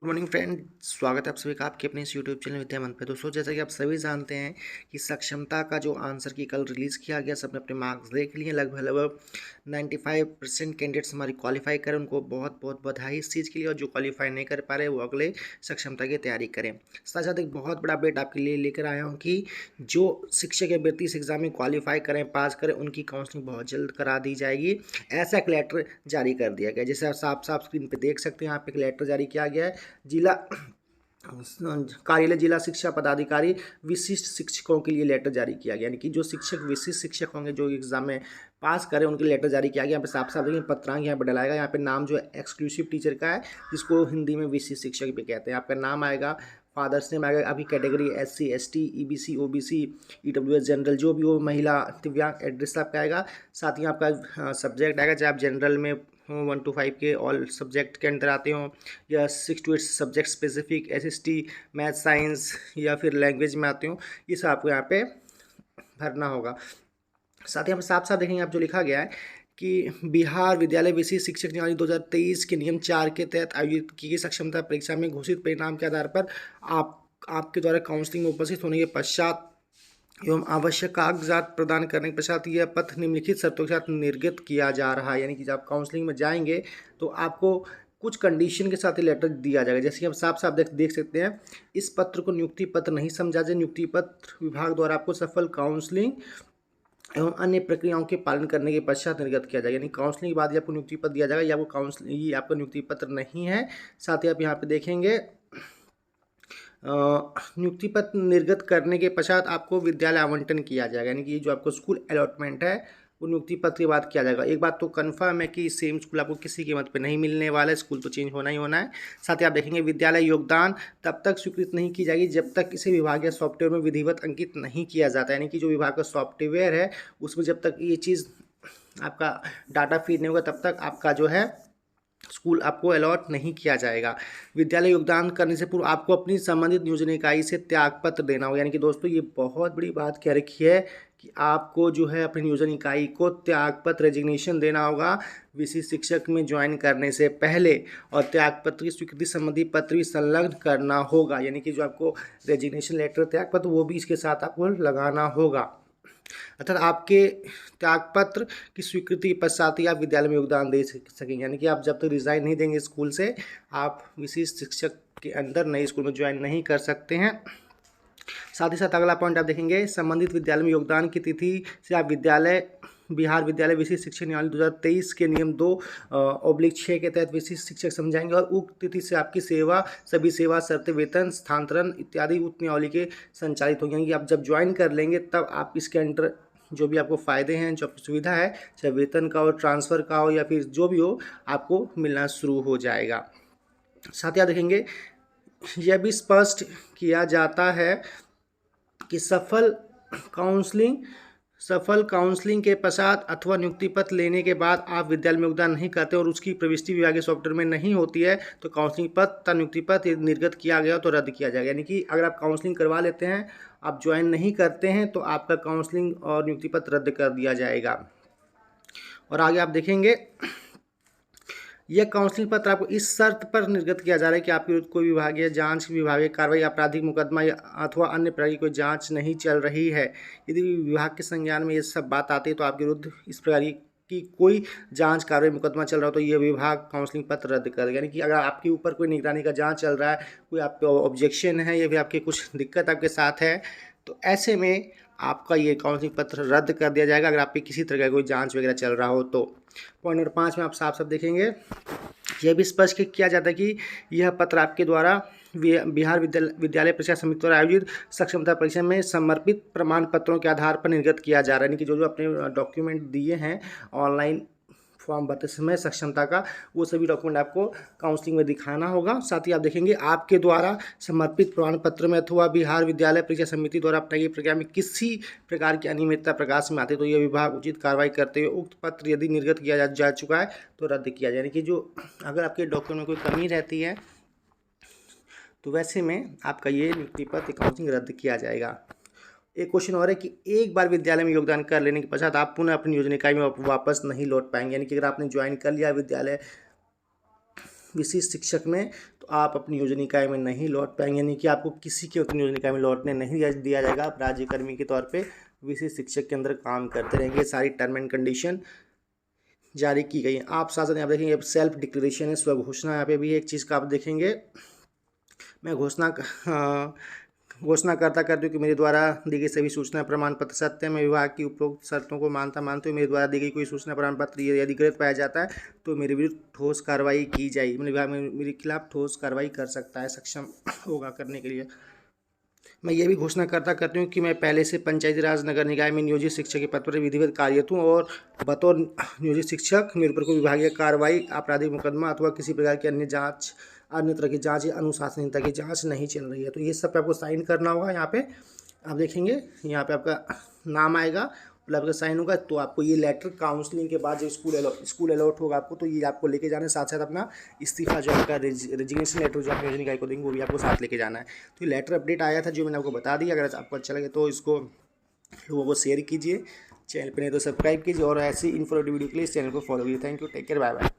Good morning friend, स्वागत है आप सभी का आपके अपने इस यूट्यूब चैनल विद्या मंत्र पे। दोस्तों, जैसा कि आप सभी जानते हैं कि सक्षमता का जो आंसर की कल रिलीज़ किया गया, सबने अपने मार्क्स देख लिए। लगभग लगभग 95% कैंडिडेट्स हमारी क्वालिफाई करें, उनको बहुत बहुत बधाई इस चीज़ के लिए। और जो क्वालिफाई नहीं कर पा रहे वो अगले सक्षमता की तैयारी करें। साथ साथ एक बहुत बड़ा अपडेट आपके लिए लेकर आया हूँ कि जो शिक्षक अभ्यर्थी इस एग्ज़ाम में क्वालिफाई करें, पास करें, उनकी काउंसलिंग बहुत जल्द करा दी जाएगी। ऐसा एक लेटर जारी कर दिया गया, जैसे आप साफ साफ स्क्रीन पर देख सकते हैं। यहाँ पे एक लेटर जारी किया गया है। जिला कार्यालय जिला शिक्षा पदाधिकारी विशिष्ट शिक्षकों के लिए लेटर जारी किया गया, यानी कि जो शिक्षक विशिष्ट शिक्षक होंगे जो एग्जाम में पास करें उनके लेटर जारी किया गया। यहाँ पे साफ साफ देखिए, पत्रांक यहाँ पे डलाएगा। यहाँ पे नाम जो है एक्सक्लूसिव टीचर का है, जिसको हिंदी में विशिष्ट शिक्षक भी कहते हैं। आपका नाम आएगा, फादर्स नेम आएगा, अभी category SC ST EBC OBC EWS general जो भी हो, महिला, दिव्यांग, एड्रेस आपका आएगा। साथ ही आपका सब्जेक्ट आएगा, चाहे आप जनरल में 1 to 5 के ऑल सब्जेक्ट के अंदर आते हो, या 6 to 8 subject specific SST math science या फिर लैंग्वेज में आते हो, ये सब आपको यहाँ पे भरना होगा। साथ ही यहाँ पे साफ साफ देखेंगे आप जो लिखा गया है कि बिहार विद्यालय विशिष्ट शिक्षक नियामक 2023 के नियम 4 के तहत आयोजित की गई सक्षमता परीक्षा में घोषित परिणाम के आधार पर आपके द्वारा काउंसलिंग में उपस्थित होने के पश्चात एवं आवश्यक कागजात प्रदान करने के पश्चात यह पत्र निम्नलिखित शर्तों के साथ निर्गत किया जा रहा है। यानी कि जब आप काउंसलिंग में जाएंगे तो आपको कुछ कंडीशन के साथ ही लेटर दिया जाएगा, जैसे कि हम साफ साफ देख सकते हैं। इस पत्र को नियुक्ति पत्र नहीं समझा जाए। नियुक्ति पत्र विभाग द्वारा आपको सफल काउंसलिंग एवं अन्य प्रक्रियाओं के पालन करने के पश्चात निर्गत किया जाएगा। यानी काउंसलिंग के बाद ही आपको नियुक्ति पत्र दिया जाएगा, या आपको काउंसलिंग ये आपका नियुक्ति पत्र नहीं है। साथ ही आप यहाँ पे देखेंगे, नियुक्ति पत्र निर्गत करने के पश्चात आपको विद्यालय आवंटन किया जाएगा। यानी कि जो आपको स्कूल अलॉटमेंट है वो नियुक्ति पत्र के बाद किया जाएगा। एक बात तो कन्फर्म है कि सेम स्कूल आपको किसी कीमत पे नहीं मिलने वाला है, स्कूल तो चेंज होना ही होना है। साथ ही आप देखेंगे, विद्यालय योगदान तब तक स्वीकृत नहीं की जाएगी जब तक इसे विभाग या सॉफ्टवेयर में विधिवत अंकित नहीं किया जाता। यानी कि जो विभाग का सॉफ्टवेयर है उसमें जब तक ये चीज़ आपका डाटा फीड नहीं होगा तब तक आपका जो है स्कूल आपको अलॉट नहीं किया जाएगा। विद्यालय योगदान करने से पूर्व आपको अपनी संबंधित नियोजन इकाई से त्यागपत्र देना होगा। यानी कि दोस्तों, ये बहुत बड़ी बात कह रखी है कि आपको जो है अपनी नियोजन इकाई को त्यागपत्र रेजिग्नेशन देना होगा विशिष्ट शिक्षक में ज्वाइन करने से पहले, और त्यागपत्र की स्वीकृति संबंधी पत्र भी संलग्न करना होगा। यानी कि जो आपको रेजिग्नेशन लेटर त्यागपत्र वो भी इसके साथ आपको लगाना होगा। अर्थात आपके त्यागपत्र की स्वीकृति के पश्चात ही आप विद्यालय में योगदान दे सकेंगे। यानी कि आप जब तक रिजाइन नहीं देंगे स्कूल से, आप विशिष्ट शिक्षक के अंदर नए स्कूल में ज्वाइन नहीं कर सकते हैं। साथ ही साथ अगला पॉइंट आप देखेंगे, संबंधित विद्यालय में योगदान की तिथि से आप बिहार विद्यालय विशिष्ट शिक्षक नियमावली 2023 के नियम 2/6 के तहत विशिष्ट शिक्षक समझाएंगे, और उक्त तिथि से आपकी सभी सेवा शर्तें, वेतन, स्थानांतरण इत्यादि उक्त नियमावली के संचालित होंगे। यानी कि आप जब ज्वाइन कर लेंगे तब आप इसके अंडर जो भी आपको फ़ायदे हैं, जो आपकी सुविधा है, चाहे वेतन का हो, ट्रांसफ़र का हो, या फिर जो भी हो, आपको मिलना शुरू हो जाएगा। साथ ही आप देखेंगे, यह भी स्पष्ट किया जाता है कि सफल काउंसलिंग के पश्चात अथवा नियुक्ति पत्र लेने के बाद आप विद्यालय में योगदान नहीं करते और उसकी प्रविष्टि विभाग के सॉफ्टवेयर में नहीं होती है तो काउंसलिंग पत्र तथा नियुक्ति पत्र निर्गत किया गया तो रद्द किया जाएगा। यानी कि अगर आप काउंसलिंग करवा लेते हैं, आप ज्वाइन नहीं करते हैं, तो आपका काउंसलिंग और नियुक्ति पत्र रद्द कर दिया जाएगा। और आगे आप देखेंगे, यह काउंसलिंग पत्र आपको इस शर्त पर निर्गत किया जा रहा है कि आपके विरुद्ध कोई विभागीय जांच, विभागीय कार्रवाई, आपराधिक मुकदमा या अथवा अन्य प्रकार की कोई जांच नहीं चल रही है। यदि विभाग के संज्ञान में ये सब बात आती है तो आपके विरुद्ध इस प्रकार की कोई जांच, कार्रवाई, मुकदमा चल रहा हो तो ये विभाग काउंसलिंग पत्र रद्द कर देगा। यानी कि अगर आपके ऊपर कोई निगरानी का जांच चल रहा है, कोई आप पे ऑब्जेक्शन है, या फिर आपकी कुछ दिक्कत आपके साथ है, तो ऐसे में आपका ये काउंसलिंग पत्र रद्द कर दिया जाएगा, अगर आप पे किसी तरह का कोई जांच वगैरह चल रहा हो तो। पॉइंट नंबर 5 में आप साफ साफ देखेंगे, यह भी स्पष्ट किया जाता है कि यह पत्र आपके द्वारा बिहार विद्यालय परीक्षा समिति द्वारा आयोजित सक्षमता परीक्षा में समर्पित प्रमाण पत्रों के आधार पर निर्गत किया जा रहा है। यानी कि जो अपने डॉक्यूमेंट दिए हैं ऑनलाइन फॉर्म भरते समय सक्षमता का, वो सभी डॉक्यूमेंट आपको काउंसलिंग में दिखाना होगा। साथ ही आप देखेंगे, आपके द्वारा समर्पित प्रमाण पत्र में अथवा बिहार विद्यालय परीक्षा समिति द्वारा अपनाई गई प्रक्रिया में किसी प्रकार की अनियमितता प्रकाश में आती है तो यह विभाग उचित कार्रवाई करते हुए उक्त पत्र यदि निर्गत किया जा चुका है तो रद्द किया जाए। यानी कि जो अगर आपके डॉक्यूमेंट में कोई कमी रहती है तो वैसे में आपका ये नियुक्ति पत्र काउंसलिंग रद्द किया जाएगा। एक क्वेश्चन और है कि एक बार विद्यालय में योगदान कर लेने के पश्चात आप पुनः अपनी नियोजन इकाई में वापस नहीं लौट पाएंगे। यानी कि अगर आपने ज्वाइन कर लिया विद्यालय विशिष्ट शिक्षक में, तो आप अपनी नियोजन इकाई में नहीं लौट पाएंगे, यानी कि आपको किसी के नियोजन इकाई में लौटने नहीं दिया जाएगा। आप राज्यकर्मी के तौर पे विशिष्ट शिक्षक के अंदर काम करते रहेंगे। सारी टर्म एंड कंडीशन जारी की गई है। आप साथ साथ यहाँ पर देखेंगे सेल्फ डिक्लेरेशन है, स्व घोषणा। यहाँ पे भी एक चीज़ का आप देखेंगे, मैं घोषणा करता हूँ कि मेरे द्वारा दी गई सभी सूचना प्रमाण पत्र सत्य है। मैं विभाग की उपरोक्त शर्तों को मानते हुए मेरे द्वारा दी गई कोई सूचना प्रमाण पत्र यदि गलत पाया जाता है तो मेरे विरुद्ध ठोस कार्रवाई की जाएगी। मतलब विभाग मेरे खिलाफ ठोस कार्रवाई कर सकता है, सक्षम होगा करने के लिए। मैं ये भी घोषणा करती हूँ कि मैं पहले से पंचायती राज नगर निकाय में नियोजित शिक्षक के पद पर विधिवत कार्यरत हूँ और बतौर नियोजित शिक्षक मेरे ऊपर कोई विभागीय कार्रवाई, आपराधिक मुकदमा अथवा किसी प्रकार की अन्य तरह की जांच या अनुशासनहीनता की जांच नहीं चल रही है। तो ये सब पे आपको साइन करना होगा। यहाँ पे आप देखेंगे, यहाँ पे आपका नाम आएगा, मतलब आपका साइन होगा। तो आपको ये लेटर काउंसलिंग के बाद जब स्कूल अलॉट होगा आपको, तो ये आपको लेके जाना है। साथ साथ अपना इस्तीफा जो आपका रेजिग्नेशन लेटर जो आप नियोजन इकाई को देंगे वो भी आपको साथ लेके जाना है। तो ये लेटर अपडेट आया था जो मैंने आपको बता दिया। अगर आपको अच्छा लगे तो इसको लोगों को शेयर कीजिए, चैनल पर नहीं तो सब्सक्राइब कीजिए और ऐसी इन्फॉर्मेटिव वीडियो के लिए इस चैनल को फॉलो कीजिए। Thank you, take care, bye bye.